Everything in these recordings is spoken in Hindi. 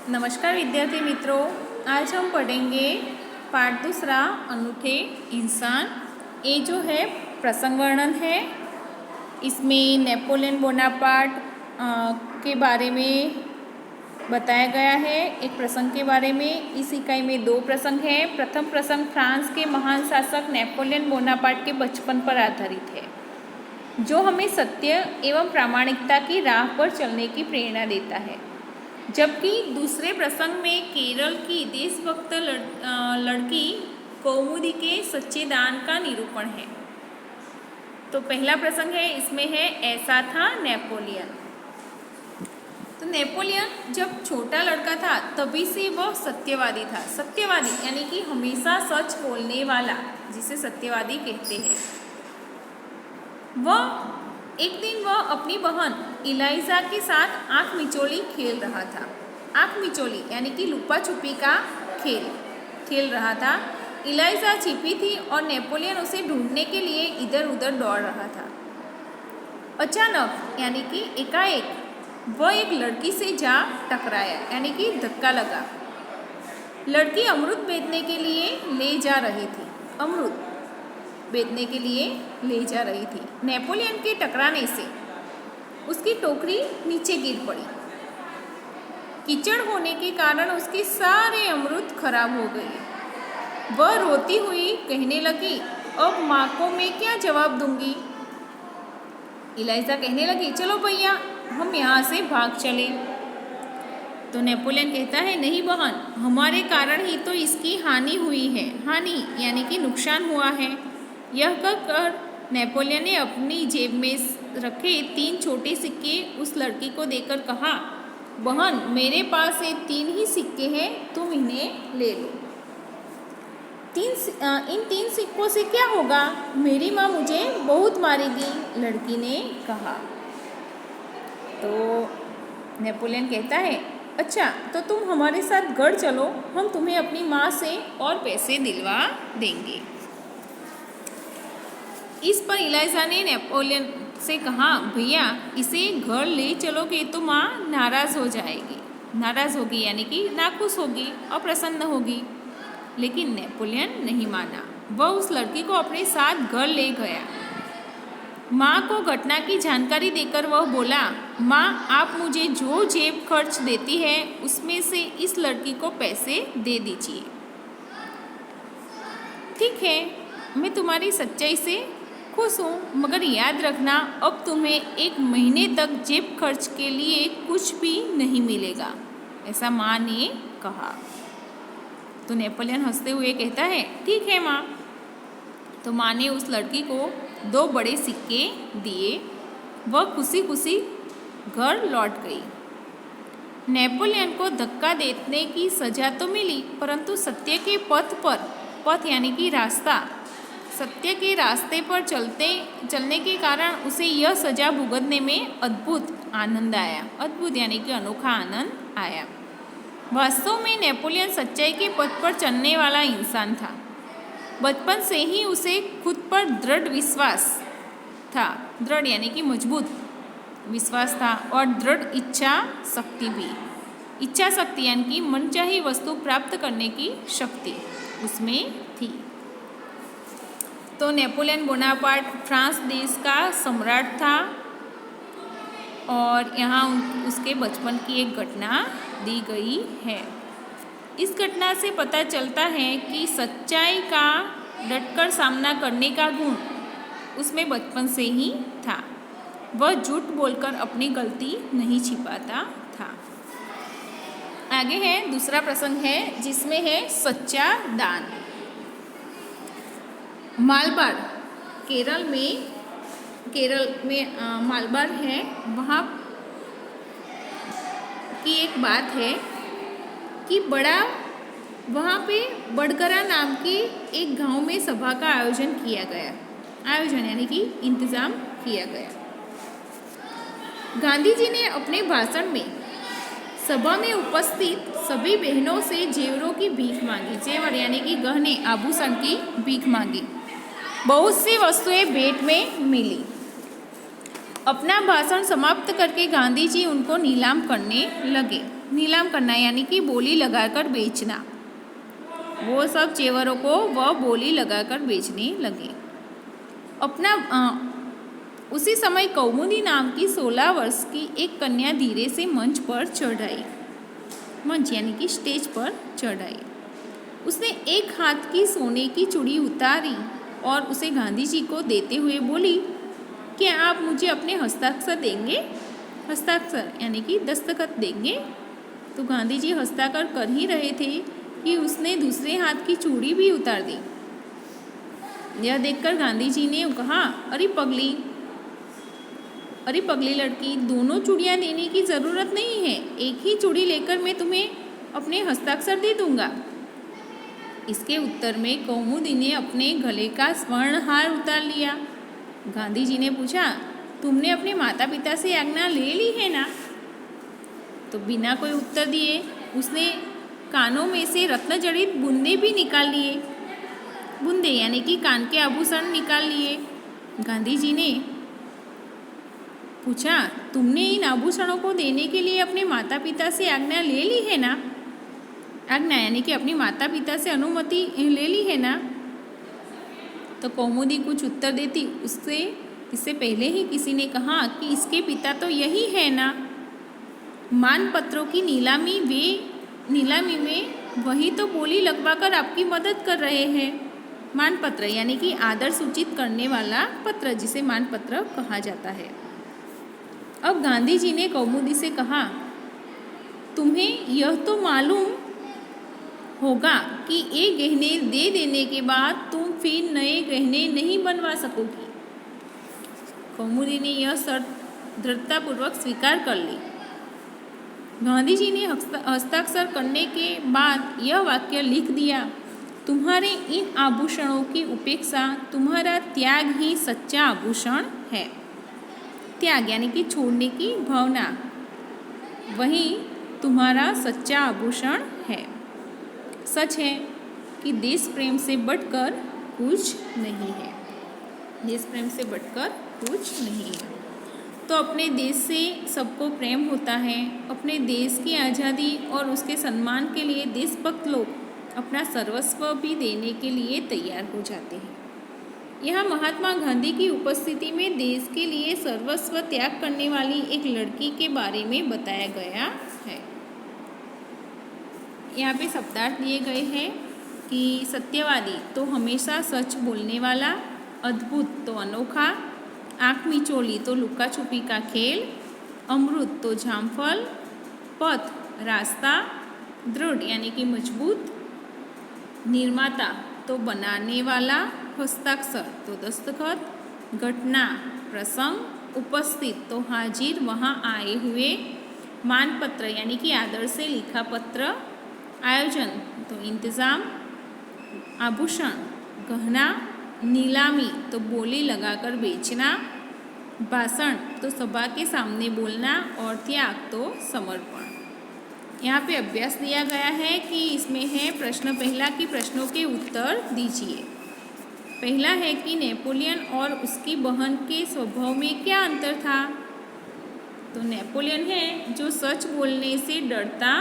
नमस्कार विद्यार्थी मित्रों, आज हम पढ़ेंगे पाठ दूसरा अनूठे इंसान। ये जो है प्रसंग वर्णन है। इसमें नेपोलियन बोनापार्ट के बारे में बताया गया है, एक प्रसंग के बारे में। इस इकाई में 2 प्रसंग हैं। प्रथम प्रसंग फ्रांस के महान शासक नेपोलियन बोनापार्ट के बचपन पर आधारित है, जो हमें सत्य एवं प्रामाणिकता की राह पर चलने की प्रेरणा देता है। जबकि दूसरे प्रसंग में केरल की देशभक्त लड़की कौमुदी के सच्चे दान का निरूपण है। तो पहला प्रसंग है, इसमें है ऐसा था नेपोलियन। तो नेपोलियन जब छोटा लड़का था तभी से वह सत्यवादी था। सत्यवादी यानी कि हमेशा सच बोलने वाला, जिसे सत्यवादी कहते हैं। एक दिन वह अपनी बहन इलाइजा के साथ आँख मिचोली खेल रहा था। आँख मिचोली यानी कि लुपा छुपी का खेल रहा था। इलाइजा छिपी थी और नेपोलियन उसे ढूंढने के लिए इधर उधर दौड़ रहा था। अचानक यानी कि एकाएक वह एक लड़की से जा टकराया, यानी कि धक्का लगा। लड़की अमृत बेचने के लिए ले जा रही थी। अमृत बेचने के लिए ले जा रही थी। नेपोलियन के टकराने से उसकी टोकरी नीचे गिर पड़ी। कीचड़ होने के कारण उसके सारे अमृत खराब हो गए। वह रोती हुई कहने लगी, अब माँ को मैं क्या जवाब दूंगी। इलाइजा कहने लगी, चलो भैया हम यहाँ से भाग चले। तो नेपोलियन कहता है, नहीं बहन, हमारे कारण ही तो इसकी हानि हुई है। हानि यानी कि नुकसान हुआ है। यह कहकर नेपोलियन ने अपनी जेब में रखे 3 छोटे सिक्के उस लड़की को देकर कहा, बहन मेरे पास ये 3 ही सिक्के हैं, तुम इन्हें ले लो। इन 3 सिक्कों से क्या होगा? मेरी माँ मुझे बहुत मारेगी, लड़की ने कहा। तो नेपोलियन कहता है, अच्छा तो तुम हमारे साथ गढ़ चलो, हम तुम्हें अपनी माँ से और पैसे दिलवा देंगे। इस पर इलाइजा ने नेपोलियन से कहा, भैया इसे घर ले चलोगे तो माँ नाराज़ हो जाएगी। नाराज़ होगी यानी कि नाखुश होगी, अप्रसन्न होगी। लेकिन नेपोलियन नहीं माना। वह उस लड़की को अपने साथ घर ले गया। माँ को घटना की जानकारी देकर वह बोला, माँ आप मुझे जो जेब खर्च देती है उसमें से इस लड़की को पैसे दे दीजिए। ठीक है, मैं तुम्हारी सच्चाई से खुश हूँ, मगर याद रखना अब तुम्हें 1 महीने तक जेब खर्च के लिए कुछ भी नहीं मिलेगा, ऐसा माँ ने कहा। तो नेपोलियन हंसते हुए कहता है, ठीक है माँ। तो माँ ने उस लड़की को 2 बड़े सिक्के दिए। वह खुशी खुशी घर लौट गई। नेपोलियन को धक्का देने की सजा तो मिली, परंतु सत्य के पथ यानी कि रास्ता, सत्य के रास्ते पर चलने के कारण उसे यह सजा भुगतने में अद्भुत आनंद आया। अद्भुत यानी कि अनोखा आनंद आया। वास्तव में नेपोलियन सच्चाई के पथ पर चलने वाला इंसान था। बचपन से ही उसे खुद पर दृढ़ विश्वास था। दृढ़ यानी कि मजबूत विश्वास था, और दृढ़ इच्छा शक्ति भी। इच्छा शक्ति यानी कि मनचाही वस्तु प्राप्त करने की शक्ति उसमें थी। तो नेपोलियन बोनापार्ट फ्रांस देश का सम्राट था, और यहाँ उसके बचपन की एक घटना दी गई है। इस घटना से पता चलता है कि सच्चाई का डटकर सामना करने का गुण उसमें बचपन से ही था। वह झूठ बोलकर अपनी गलती नहीं छिपाता था। आगे है दूसरा प्रसंग है, जिसमें है सच्चा दान। मालबार केरल में मालबार है, वहाँ की एक बात है कि वहाँ पे बड़गरा नाम के एक गांव में सभा का आयोजन किया गया। आयोजन यानी कि इंतज़ाम किया गया। गांधी जी ने अपने भाषण में सभा में उपस्थित सभी बहनों से जेवरों की भीख मांगी। जेवर यानी कि गहने आभूषण की भीख मांगी। बहुत सी वस्तुएं भेंट में मिली। अपना भाषण समाप्त करके गांधी जी उनको नीलाम करने लगे। नीलाम करना यानी कि बोली लगाकर बेचना। वो सब जेवरों को वह बोली लगाकर बेचने लगे। उसी समय कौमुदी नाम की 16 वर्ष की एक कन्या धीरे से मंच पर चढ़ आई। मंच यानी कि स्टेज पर चढ़ आई। उसने एक हाथ की सोने की चूड़ी उतारी और उसे गांधी जी को देते हुए बोली, क्या आप मुझे अपने हस्ताक्षर देंगे? हस्ताक्षर यानी कि दस्तखत देंगे। तो गांधी जी हस्ताक्षर कर ही रहे थे कि उसने दूसरे हाथ की चूड़ी भी उतार दी। यह देखकर गांधी जी ने कहा, अरे पगली लड़की, दोनों चूड़ियाँ देने की ज़रूरत नहीं है, एक ही चूड़ी लेकर मैं तुम्हें अपने हस्ताक्षर दे दूंगा। इसके उत्तर में कौमुदी ने अपने गले का स्वर्णहार उतार लिया। गांधी जी ने पूछा, तुमने अपने माता पिता से आज्ञा ले ली है ना? तो बिना कोई उत्तर दिए उसने कानों में से रत्न जड़ित बूंदे भी निकाल लिए। बूंदे यानी कि कान के आभूषण निकाल लिए। गांधी जी ने पूछा, तुमने इन आभूषणों को देने के लिए अपने माता पिता से आज्ञा ले ली है ना? आज्ञा यानी कि अपने माता पिता से अनुमति ले ली है ना? तो कौमुदी कुछ उत्तर देती इससे पहले ही किसी ने कहा कि इसके पिता तो यही है ना। मानपत्रों की नीलामी में वही तो बोली लगवाकर आपकी मदद कर रहे हैं। मानपत्र यानी कि आदर सूचित करने वाला पत्र, जिसे मानपत्र कहा जाता है। अब गांधी जी ने कौमुदी से कहा, तुम्हें यह तो मालूम होगा कि ये गहने दे देने के बाद तुम फिर नए गहने नहीं बनवा सकोगी। कौमुदी ने यह शर्त दृढ़तापूर्वक स्वीकार कर ली। गांधी जी ने हस्ताक्षर करने के बाद यह वाक्य लिख दिया, तुम्हारे इन आभूषणों की उपेक्षा तुम्हारा त्याग ही सच्चा आभूषण है। त्याग यानी कि छोड़ने की भावना, वही तुम्हारा सच्चा आभूषण है। सच है कि देश प्रेम से बढ़कर कुछ नहीं है। देश प्रेम से बढ़कर कुछ नहीं है। तो अपने देश से सबको प्रेम होता है। अपने देश की आज़ादी और उसके सम्मान के लिए देशभक्त लोग अपना सर्वस्व भी देने के लिए तैयार हो जाते हैं। यहाँ महात्मा गांधी की उपस्थिति में देश के लिए सर्वस्व त्याग करने वाली एक लड़की के बारे में बताया गया है। यहाँ पे शब्दार्थ दिए गए हैं कि सत्यवादी तो हमेशा सच बोलने वाला, अद्भुत तो अनोखा, आँख मिचोली तो लुका छुपी का खेल, अमृत तो जामफल, पथ रास्ता, दृढ़ यानी कि मजबूत, निर्माता तो बनाने वाला, हस्ताक्षर तो दस्तखत, घटना प्रसंग, उपस्थित तो हाजिर वहाँ आए हुए, मानपत्र यानी कि आदर से लिखा पत्र, आयोजन तो इंतज़ाम, आभूषण गहना, नीलामी तो बोली लगाकर बेचना, भाषण तो सभा के सामने बोलना और त्याग तो समर्पण। यहाँ पे अभ्यास दिया गया है कि इसमें है प्रश्न पहला कि प्रश्नों के उत्तर दीजिए। पहला है कि नेपोलियन और उसकी बहन के स्वभाव में क्या अंतर था? तो नेपोलियन है जो सच बोलने से डरता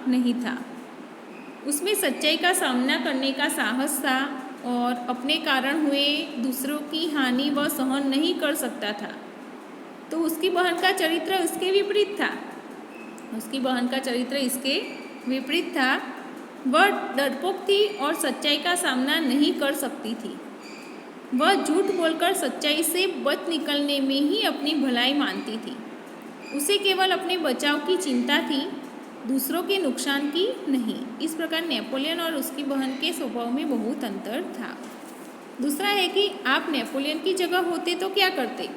नहीं था, उसमें सच्चाई का सामना करने का साहस था और अपने कारण हुए दूसरों की हानि वह सहन नहीं कर सकता था। तो उसकी बहन का चरित्र उसके विपरीत था। उसकी बहन का चरित्र इसके विपरीत था। वह डरपोक थी और सच्चाई का सामना नहीं कर सकती थी। वह झूठ बोलकर सच्चाई से बच निकलने में ही अपनी भलाई मानती थी। उसे केवल अपने बचाव की चिंता थी, दूसरों के नुकसान की नहीं। इस प्रकार नेपोलियन और उसकी बहन के स्वभाव में बहुत अंतर था। दूसरा है कि आप नेपोलियन की जगह होते तो क्या करते?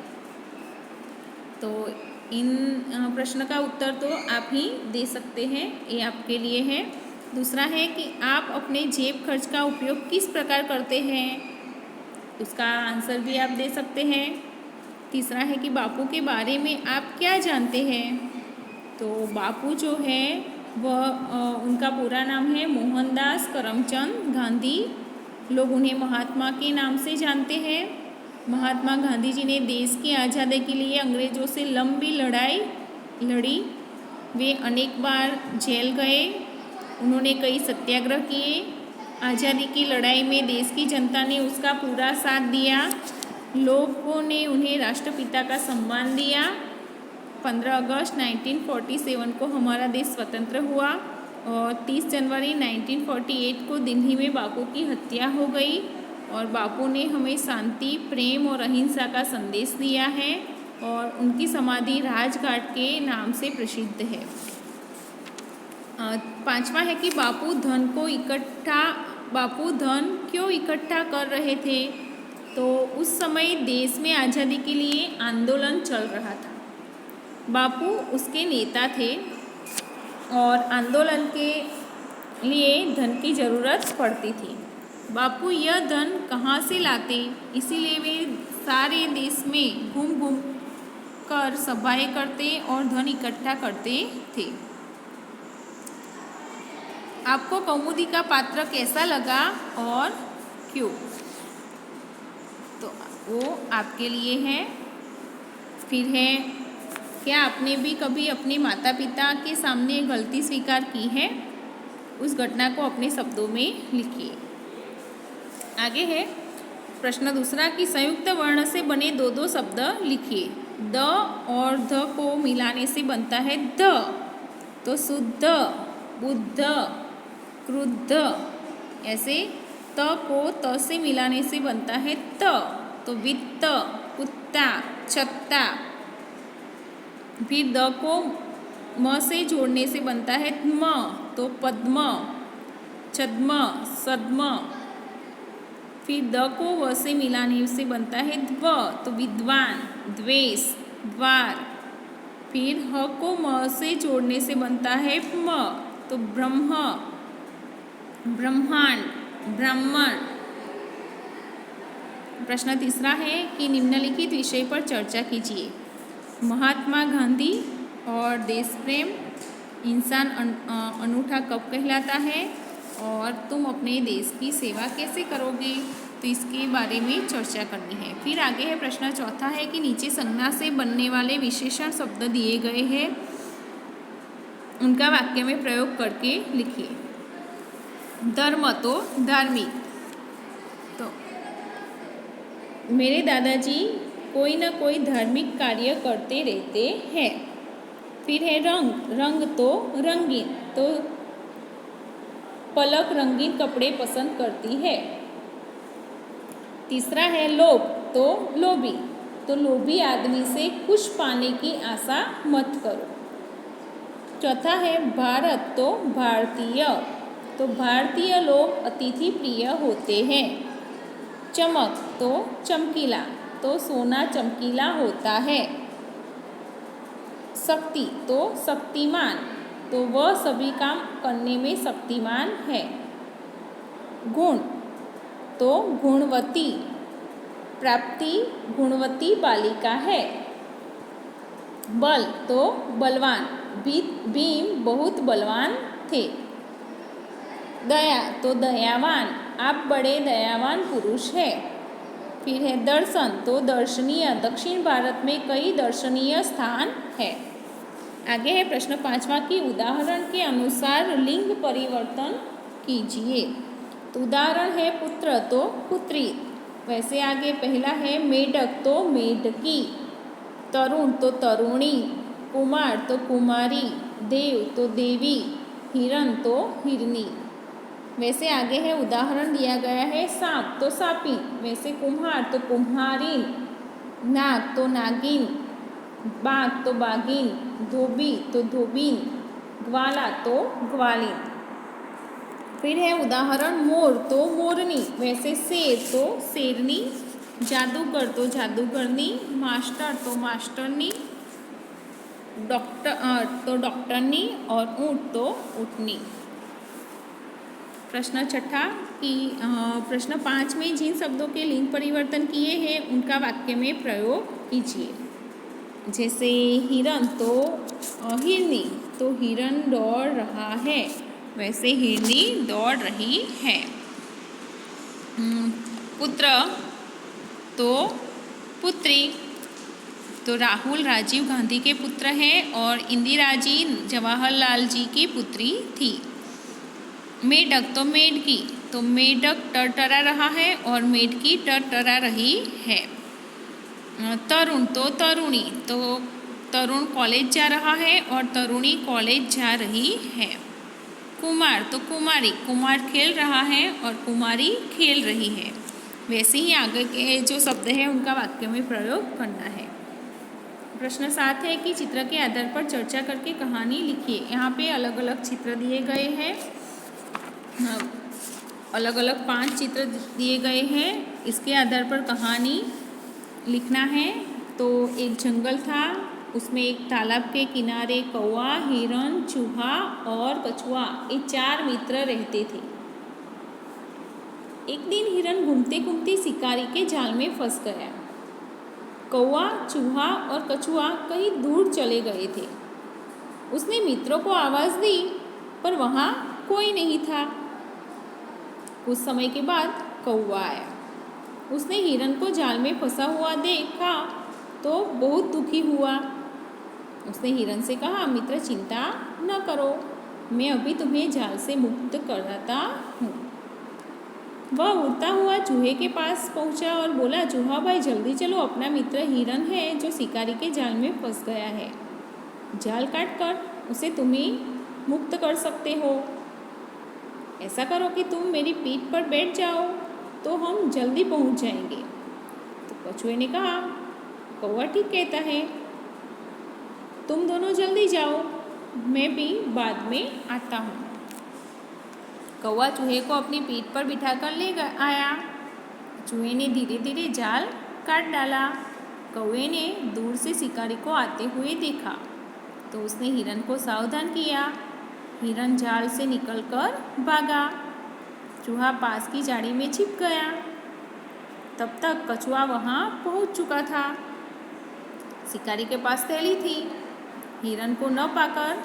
तो इन प्रश्न का उत्तर तो आप ही दे सकते हैं, ये आपके लिए है। दूसरा है कि आप अपने जेब खर्च का उपयोग किस प्रकार करते हैं, उसका आंसर भी आप दे सकते हैं। तीसरा है कि बापू के बारे में आप क्या जानते हैं? तो बापू जो है वह उनका पूरा नाम है मोहनदास करमचंद गांधी। लोग उन्हें महात्मा के नाम से जानते हैं। महात्मा गांधी जी ने देश की आज़ादी के लिए अंग्रेज़ों से लंबी लड़ाई लड़ी। वे अनेक बार जेल गए। उन्होंने कई सत्याग्रह किए। आज़ादी की लड़ाई में देश की जनता ने उसका पूरा साथ दिया। लोगों ने उन्हें राष्ट्रपिता का सम्मान दिया। 15 अगस्त 1947 को हमारा देश स्वतंत्र हुआ और 30 जनवरी 1948 को दिल्ली में बापू की हत्या हो गई। और बापू ने हमें शांति, प्रेम और अहिंसा का संदेश दिया है और उनकी समाधि राजघाट के नाम से प्रसिद्ध है। पांचवा है कि बापू धन क्यों इकट्ठा कर रहे थे। तो उस समय देश में आज़ादी के लिए आंदोलन चल रहा था। बापू उसके नेता थे और आंदोलन के लिए धन की ज़रूरत पड़ती थी। बापू यह धन कहाँ से लाते, इसीलिए वे सारे देश में घूम घूम कर सभाएं करते और धन इकट्ठा करते थे। आपको कौमुदी का पात्र कैसा लगा और क्यों? तो वो आपके लिए है। फिर है, क्या आपने भी कभी अपने माता पिता के सामने गलती स्वीकार की है? उस घटना को अपने शब्दों में लिखिए। आगे है प्रश्न दूसरा कि संयुक्त वर्ण से बने दो दो शब्द लिखिए। द और ध को मिलाने से बनता है द। तो शुद्ध, बुद्ध, क्रुद्ध। ऐसे त को त से मिलाने से बनता है त। तो वित्त, कुत्ता, छत्ता। फिर द को म से जोड़ने से बनता है म। तो पद्म, छद्म, सद्म। फिर द को व से मिलाने से बनता है द्व। तो विद्वान, द्वेष, द्वार। फिर ह को म से जोड़ने से बनता है म। तो ब्रह्म, ब्रह्मांड, ब्राह्मण। प्रश्न तीसरा है कि निम्नलिखित विषय पर चर्चा कीजिए। महात्मा गांधी और देश प्रेम। इंसान अनूठा कब कहलाता है और तुम अपने देश की सेवा कैसे करोगे, तो इसके बारे में चर्चा करनी है। फिर आगे है प्रश्न चौथा है कि नीचे संज्ञा से बनने वाले विशेषण शब्द दिए गए हैं, उनका वाक्य में प्रयोग करके लिखिए। धर्म तो धार्मिक। तो मेरे दादाजी कोई ना कोई धार्मिक कार्य करते रहते हैं। फिर है रंग, रंग तो रंगीन। तो पलक रंगीन कपड़े पसंद करती है। तीसरा है लोभ, तो लोभी। तो लोभी आदमी से कुछ पाने की आशा मत करो। चौथा है भारत, तो भारतीय। तो भारतीय लोग अतिथि प्रिय होते हैं। चमक, तो चमकीला। तो सोना चमकीला होता है। शक्ति, तो शक्तिमान। तो वह सभी काम करने में शक्तिमान है। गुण, तो गुणवती। प्राप्ति गुणवती बालिका है। बल, तो बलवान। भीम बहुत बलवान थे। दया, तो दयावान। आप बड़े दयावान पुरुष हैं। फिर है दर्शन, तो दर्शनीय। दक्षिण भारत में कई दर्शनीय स्थान है। आगे है प्रश्न पांचवा की उदाहरण के अनुसार लिंग परिवर्तन कीजिए। तो उदाहरण है पुत्र, तो पुत्री। वैसे आगे पहला है मेढक, तो मेढकी। तरुण, तो तरुणी। कुमार, तो कुमारी। देव, तो देवी। हिरण, तो हिरनी। वैसे आगे है उदाहरण दिया गया है सांप, तो सापिन। वैसे कुम्हार, तो कुम्हारिन। नाग, तो नागिन। बाघ, तो बाघिन। धोबी, तो धोबिन। ग्वाला, तो ग्वालिन। फिर है उदाहरण मोर, तो मोरनी। वैसे शेर, तो शेरनी। जादूगर, तो जादूगरनी। मास्टर, तो मास्टरनी। डॉक्टर, तो डॉक्टरनी। और ऊँट, तो ऊँटनी। प्रश्न छठा कि प्रश्न 5 में जिन शब्दों के लिंग परिवर्तन किए हैं उनका वाक्य में प्रयोग कीजिए। जैसे हिरण, तो हिरनी। तो हिरण दौड़ रहा है। वैसे हिरनी दौड़ रही है। पुत्र, तो पुत्री। तो राहुल राजीव गांधी के पुत्र हैं और इंदिरा जी जवाहरलाल जी की पुत्री थी। मेढक तो मेढकी, तो मेढक टरटरा रहा है और मेढकी टरटरा रही है। तरुण तो तरुणी, तो तरुण कॉलेज जा रहा है और तरुणी कॉलेज जा रही है। कुमार तो कुमारी, कुमार खेल रहा है और कुमारी खेल रही है। वैसे ही आगे के जो शब्द हैं उनका वाक्य में प्रयोग करना है। प्रश्न 7 है कि चित्र के आधार पर चर्चा करके कहानी लिखिए। यहाँ पे अलग अलग चित्र दिए गए हैं, अलग अलग 5 चित्र दिए गए हैं। इसके आधार पर कहानी लिखना है। तो एक जंगल था, उसमें एक तालाब के किनारे कौवा, हिरण, चूहा और कछुआ, ये 4 मित्र रहते थे। एक दिन हिरण घूमते घूमते शिकारी के जाल में फंस गया। कौवा, चूहा और कछुआ कहीं दूर चले गए थे। उसने मित्रों को आवाज़ दी पर वहाँ कोई नहीं था। कुछ समय के बाद कौवा आया। उसने हिरण को जाल में फंसा हुआ देखा तो बहुत दुखी हुआ। उसने हिरण से कहा, मित्र चिंता न करो, मैं अभी तुम्हें जाल से मुक्त कराता हूँ। वह उड़ता हुआ चूहे के पास पहुँचा और बोला, चूहा भाई जल्दी चलो, अपना मित्र हिरण है जो शिकारी के जाल में फंस गया है। जाल काट कर उसे तुम ही मुक्त कर सकते हो। ऐसा करो कि तुम मेरी पीठ पर बैठ जाओ तो हम जल्दी पहुँच जाएंगे। तो कछुए ने कहा, कौवा ठीक कहता है, तुम दोनों जल्दी जाओ, मैं भी बाद में आता हूँ। कौवा चूहे को अपनी पीठ पर बिठाकर ले आया। चूहे ने धीरे धीरे जाल काट डाला। कौवे ने दूर से शिकारी को आते हुए देखा तो उसने हिरण को सावधान किया। हिरण जाल से निकलकर भागा। चूहा पास की झाड़ी में छिप गया। तब तक कछुआ वहाँ पहुँच चुका था। शिकारी के पास थैली थी। हिरण को न पाकर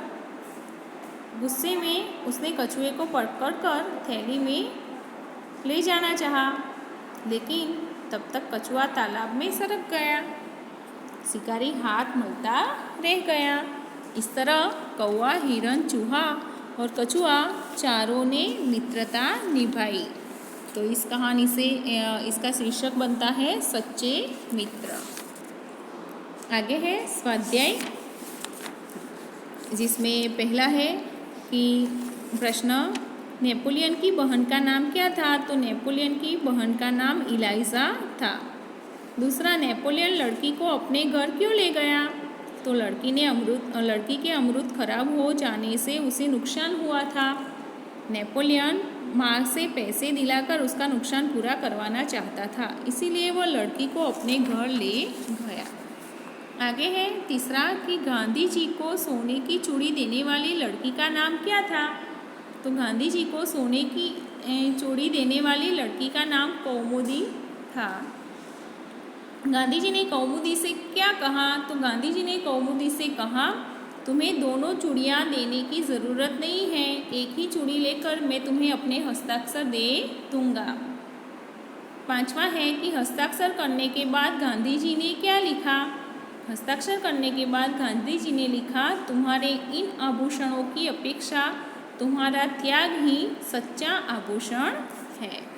गुस्से में उसने कछुए को पकड़कर थैली में ले जाना चाहा, लेकिन तब तक कछुआ तालाब में सरक गया। शिकारी हाथ मलता रह गया। इस तरह कौवा, हिरण, चूहा और कछुआ चारों ने मित्रता निभाई। तो इस कहानी से इसका शीर्षक बनता है सच्चे मित्र। आगे है स्वाध्याय, जिसमें पहला है कि प्रश्न, नेपोलियन की बहन का नाम क्या था? तो नेपोलियन की बहन का नाम इलाइजा था। दूसरा, नेपोलियन लड़की को अपने घर क्यों ले गया? तो लड़की के अमरूद खराब हो जाने से उसे नुकसान हुआ था। नेपोलियन माँ से पैसे दिलाकर उसका नुकसान पूरा करवाना चाहता था, इसीलिए वह लड़की को अपने घर ले गया। आगे है तीसरा कि गांधी जी को सोने की चूड़ी देने वाली लड़की का नाम क्या था? तो गांधी जी को सोने की चूड़ी देने वाली लड़की का नाम कौमुदी था। गांधी जी ने कौमुदी से क्या कहा? तो गांधी जी ने कौमुदी से कहा, तुम्हें दोनों चूड़ियाँ देने की ज़रूरत नहीं है, एक ही चूड़ी लेकर मैं तुम्हें अपने हस्ताक्षर दे दूँगा। पांचवा है कि हस्ताक्षर करने के बाद गांधी जी ने क्या लिखा? हस्ताक्षर करने के बाद गांधी जी ने लिखा, तुम्हारे इन आभूषणों की अपेक्षा तुम्हारा त्याग ही सच्चा आभूषण है।